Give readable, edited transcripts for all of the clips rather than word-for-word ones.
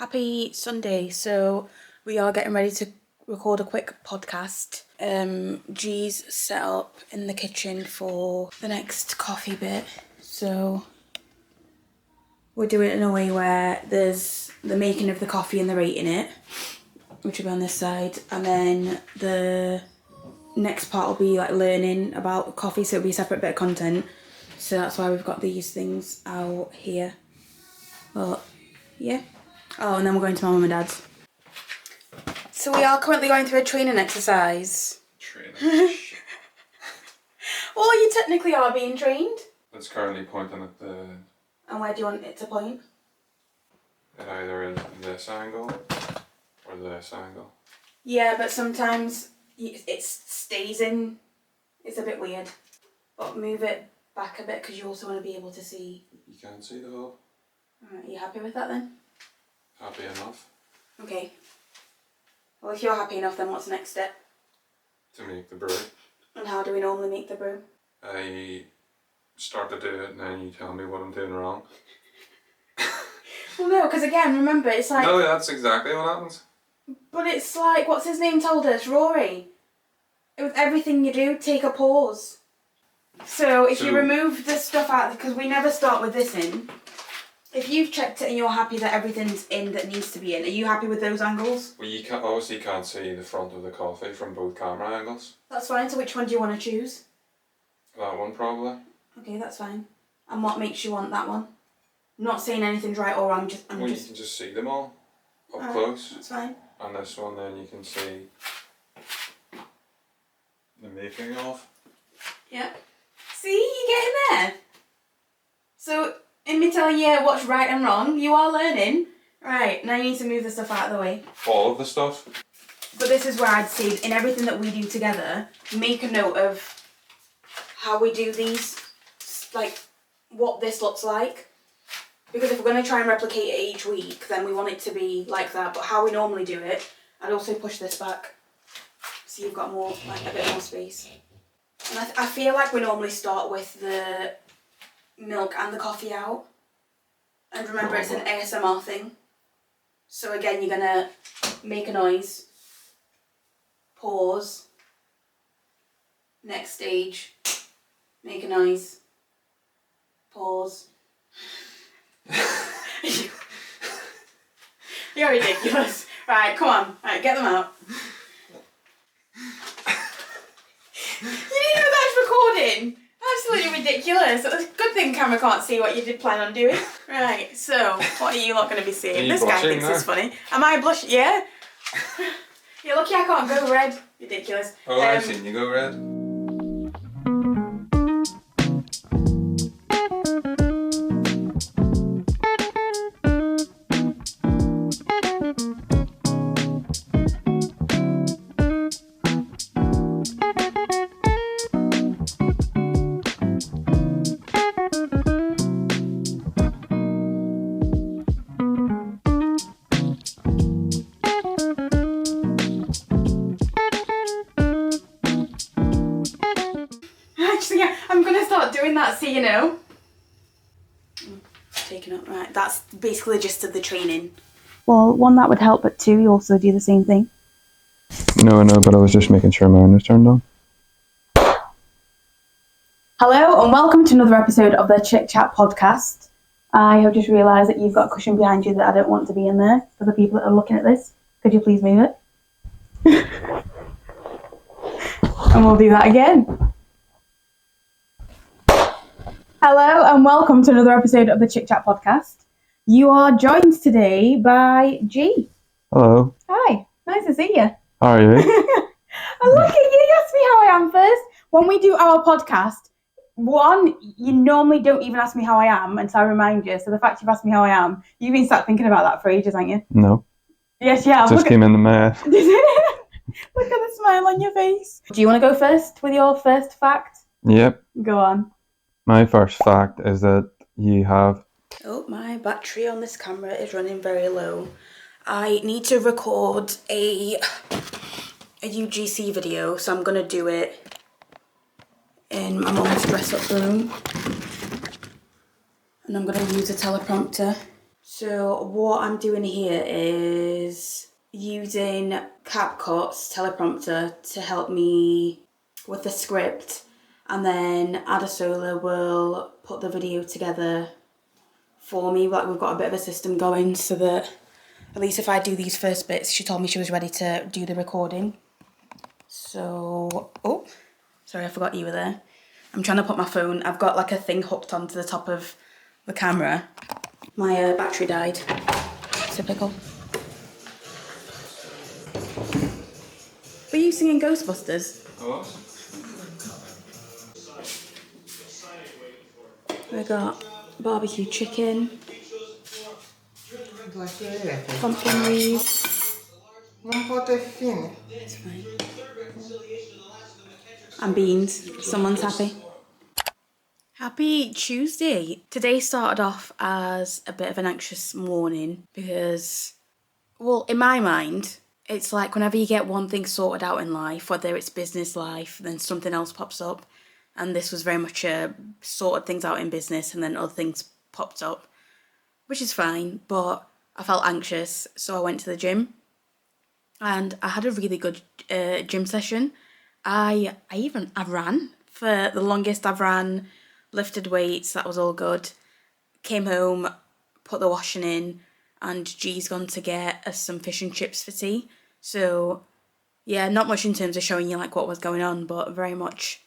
Happy Sunday. So we are getting ready to record a quick podcast. G's set up in the kitchen for the next coffee bit. So we're doing it in a way where there's the making of the coffee and the rating it, which will be on this side, and then the next part will be like learning about coffee, so it'll be a separate bit of content. So that's why we've got these things out here. But yeah. Oh, and then we're going to my mum and dad's. So we are currently going through a training exercise. Training? Well, you technically are being trained. It's currently pointing at the... And where do you want it to point? At either in this angle or this angle. Yeah, but sometimes it stays in. It's a bit weird. But move it back a bit because you also want to be able to see. You can't see the hole. Alright, are you happy with that then? Happy enough. Okay. Well, if you're happy enough, then what's the next step? To make the brew. And how do we normally make the brew? I start to do it and then you tell me what I'm doing wrong. Well, no, because again, remember, it's like... No, that's exactly what happens. But it's like, what's his name told us? Rory. With everything you do, take a pause. So if you remove the stuff out, because we never start with this in. If you've checked it and you're happy that everything's in that needs to be in, are you happy with those angles? Well, you obviously can't see the front of the coffee from both camera angles. That's fine, so which one do you want to choose? That one probably. Okay, that's fine. And what makes you want that one? I'm not saying anything's right or wrong, You can just see them all up close. That's fine. And this one then you can see the making of. Yeah. See, you're getting there. So, in me telling you what's right and wrong, you are learning. Right, now you need to move the stuff out of the way. All of the stuff? But this is where I'd say, in everything that we do together, make a note of how we do these, like, what this looks like. Because if we're going to try and replicate it each week, then we want it to be like that. But how we normally do it, I'd also push this back. So you've got more, like, a bit more space. And I feel like we normally start with the milk and the coffee out. And remember, it's an ASMR thing. So again, you're gonna make a noise, pause, next stage, make a noise, pause. You're ridiculous. Right, come on. Right, get them out. You didn't know that's recording. Absolutely ridiculous. It's a good thing camera can't see what you did plan on doing. Right, so what are you not going to be seeing? This guy thinks it's funny. Am I blushing? Yeah? You're lucky I can't go red. Ridiculous. Oh, I've seen you go red. I'm going to start doing that so you know. Taking up, right, that's basically the gist of the training. Well, one, that would help, but two, you also do the same thing. No, but I was just making sure mine was turned on. Hello and welcome to another episode of the Chik Chat podcast. I have just realised that you've got a cushion behind you that I don't want to be in there for the people that are looking at this. Could you please move it? And we'll do that again. Hello and welcome to another episode of the Chik Chat podcast. You are joined today by G. Hello. Hi, nice to see you. How are you? And look at you, you asked me how I am first. When we do our podcast, one, you normally don't even ask me how I am until I remind you. So the fact you've asked me how I am, you've been sat thinking about that for ages, haven't you? No. Yes, yeah. Just came into my head. Look at the smile on your face. Do you want to go first with your first fact? Yep. Go on. My first fact is that you have... Oh, my battery on this camera is running very low. I need to record a UGC video, so I'm going to do it in my mum's dress-up room. And I'm going to use a teleprompter. So what I'm doing here is using CapCut's teleprompter to help me with the script, and then Adesola will put the video together for me. Like, we've got a bit of a system going so that at least if I do these first bits, she told me she was ready to do the recording. So, oh, sorry, I forgot you were there. I'm trying to put my phone, I've got like a thing hooked onto the top of the camera. My battery died. Typical. Were you singing Ghostbusters? Hello? We got barbecue chicken, pumpkin leaves. It's fine. And beans. Someone's happy. Happy Tuesday. Today started off as a bit of an anxious morning because, well, in my mind, it's like whenever you get one thing sorted out in life, whether it's business life, then something else pops up. And this was very much a sorted things out in business and then other things popped up, which is fine, but I felt anxious, so I went to the gym and I had a really good gym session. I ran for the longest. I've ran, lifted weights, that was all good. Came home, put the washing in, and G's gone to get us some fish and chips for tea. So yeah, not much in terms of showing you like what was going on, but very much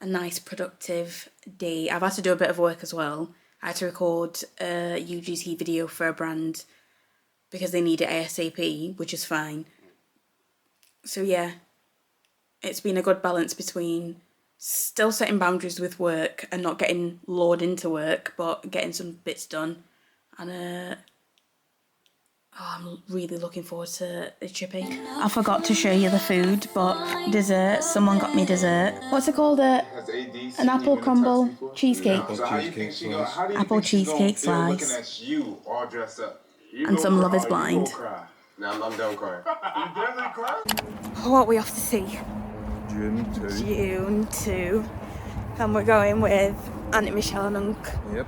a nice productive day. I've had to do a bit of work as well. I had to record a UGC video for a brand because they need it ASAP, which is fine. So yeah, it's been a good balance between still setting boundaries with work and not getting lured into work, but getting some bits done. And I'm really looking forward to the chippy. I forgot to show you the food, but dessert, someone got me dessert. What's it called? An apple crumble cheesecake. Apple cheesecake slice. And some Love is Blind. Nah, I'm done crying. You definitely crying? What are we off to see? Dune 2. Dune 2. And we're going with Auntie Michelle and Unc. Yep.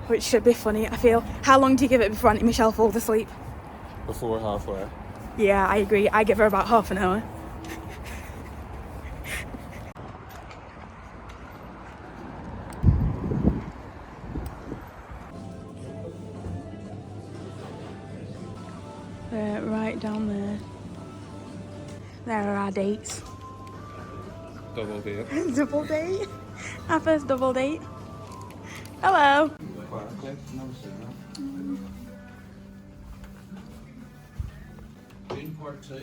Which should be funny, I feel. How long do you give it before Auntie Michelle falls asleep? Before halfway. Yeah, I agree. I give her about half an hour. They're right down there. There are our dates. Double date. Double date. Our first double date. Hello.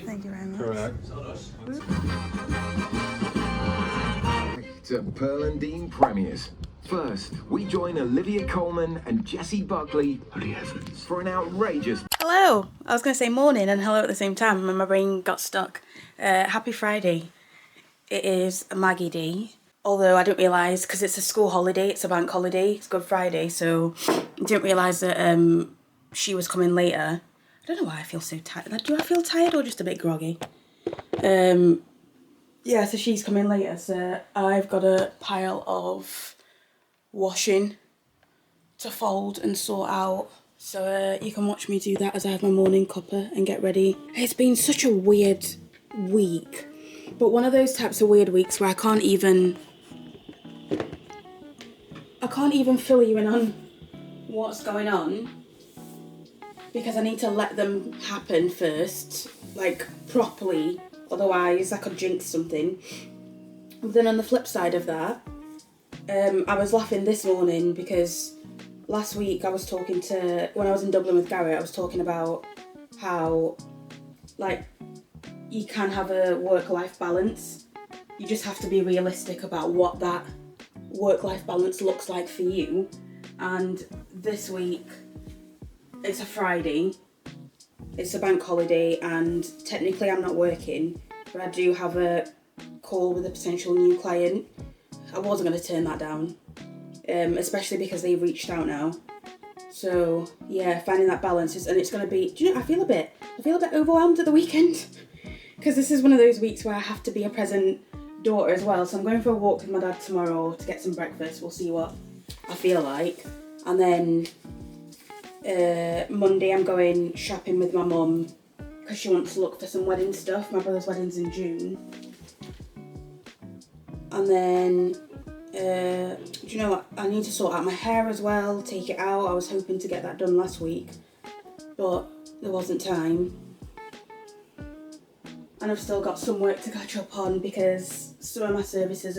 Thank you very much. Correct. To Pearl and Dean premieres. First, we join Olivia Colman and Jessie Buckley for an outrageous... Hello. I was going to say morning and hello at the same time and my brain got stuck. Happy Friday. It is a Maggie Day. Although I didn't realise, because it's a school holiday, it's a bank holiday, it's Good Friday, so I didn't realise that she was coming later. I don't know why I feel so tired. Do I feel tired or just a bit groggy? Yeah, so she's coming later, so I've got a pile of washing to fold and sort out. So you can watch me do that as I have my morning cuppa and get ready. It's been such a weird week, but one of those types of weird weeks where I can't even fill you in on what's going on because I need to let them happen first, like properly, otherwise I could jinx something. But then on the flip side of that, I was laughing this morning because last week when I was in Dublin with Garrett, I was talking about how, like, you can have a work-life balance. You just have to be realistic about what that work-life balance looks like for you. And this week, it's a Friday, it's a bank holiday, and technically I'm not working, but I do have a call with a potential new client. I wasn't going to turn that down, especially because they've reached out now. So yeah, finding that balance and it's going to be, do you know, I feel a bit overwhelmed at the weekend because this is one of those weeks where I have to be a present daughter as well. So I'm going for a walk with my dad tomorrow to get some breakfast. We'll see what I feel like. And then Monday I'm going shopping with my mum because she wants to look for some wedding stuff. My brother's wedding's in June. And then, do you know what? I need to sort out my hair as well, take it out. I was hoping to get that done last week, but there wasn't time. And I've still got some work to catch up on because some of my services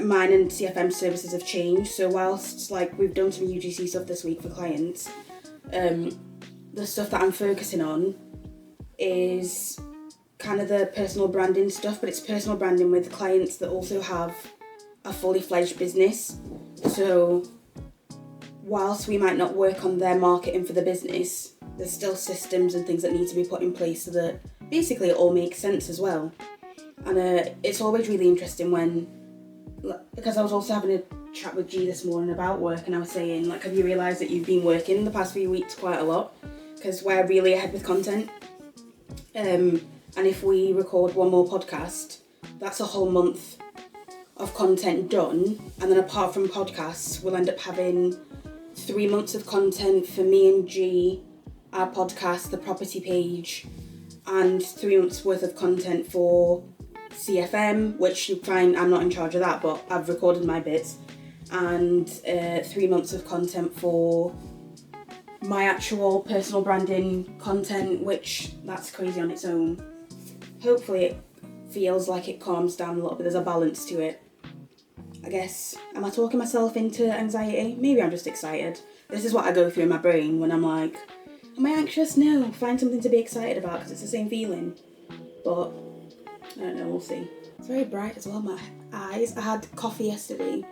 mine and CFM services have changed. So whilst like we've done some UGC stuff this week for clients, the stuff that I'm focusing on is kind of the personal branding stuff, but it's personal branding with clients that also have a fully fledged business. So whilst we might not work on their marketing for the business, there's still systems and things that need to be put in place so that basically it all makes sense as well. And it's always really interesting because I was also having a chat with G this morning about work, and I was saying, like, have you realised that you've been working the past few weeks quite a lot? Because we're really ahead with content. And if we record one more podcast, that's a whole month of content done. And then apart from podcasts, we'll end up having 3 months of content for me and G, our podcast, the property page, and 3 months worth of content for CFM, which you find I'm not in charge of that, but I've recorded my bits, and 3 months of content for my actual personal branding content, which that's crazy on its own. Hopefully it feels like it calms down a little bit, there's a balance to it. I guess, am I talking myself into anxiety? Maybe I'm just excited. This is what I go through in my brain when I'm like, am I anxious? No, find something to be excited about because it's the same feeling. But I don't know, we'll see. It's very bright as well, my eyes. I had coffee yesterday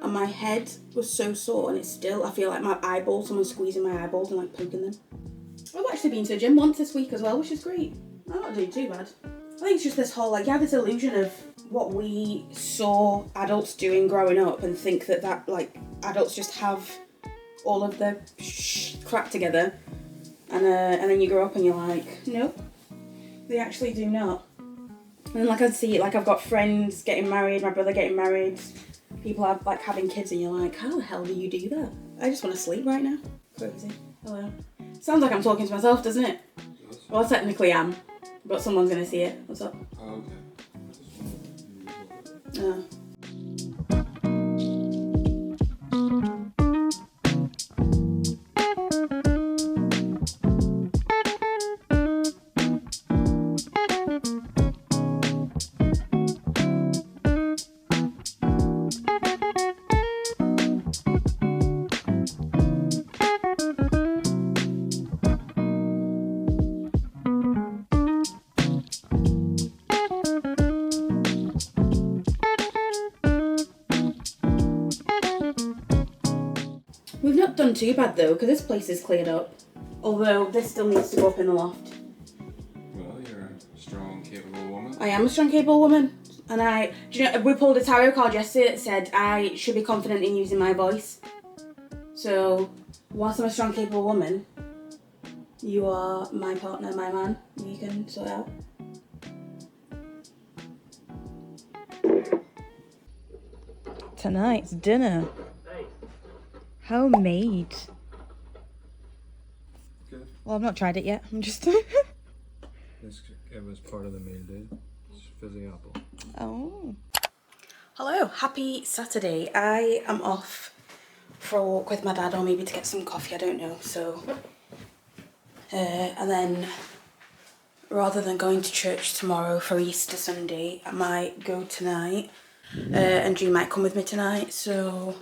and my head was so sore, and I feel like my eyeballs, someone's squeezing my eyeballs and like poking them. I've actually been to the gym once this week as well, which is great. I'm not doing too bad. I think it's just this whole, like, this illusion of what we saw adults doing growing up and think that like, adults just have all of the crap together. And then you grow up and you're like, nope, they actually do not. And then, like, I see it, like, I've got friends getting married, my brother getting married, people are, like, having kids, and you're like, how the hell do you do that? I just want to sleep right now. Crazy. Hello. Sounds like I'm talking to myself, doesn't it? Yes. Well, I technically am, but someone's going to see it. What's up? Oh, okay. Oh. We've not done too bad though, because this place is cleared up. Although this still needs to go up in the loft. Well, you're a strong, capable woman. I am a strong, capable woman. And do you know, we pulled a tarot card yesterday that said I should be confident in using my voice. So, whilst I'm a strong, capable woman, you are my partner, my man. You can sort it out. Tonight's dinner. Homemade. Good. Well, I've not tried it yet. I'm just... It was part of the meal, dude. It's fizzy apple. Oh. Hello, happy Saturday. I am off for a walk with my dad, or maybe to get some coffee, I don't know. So, and then rather than going to church tomorrow for Easter Sunday, I might go tonight, and G might come with me tonight. So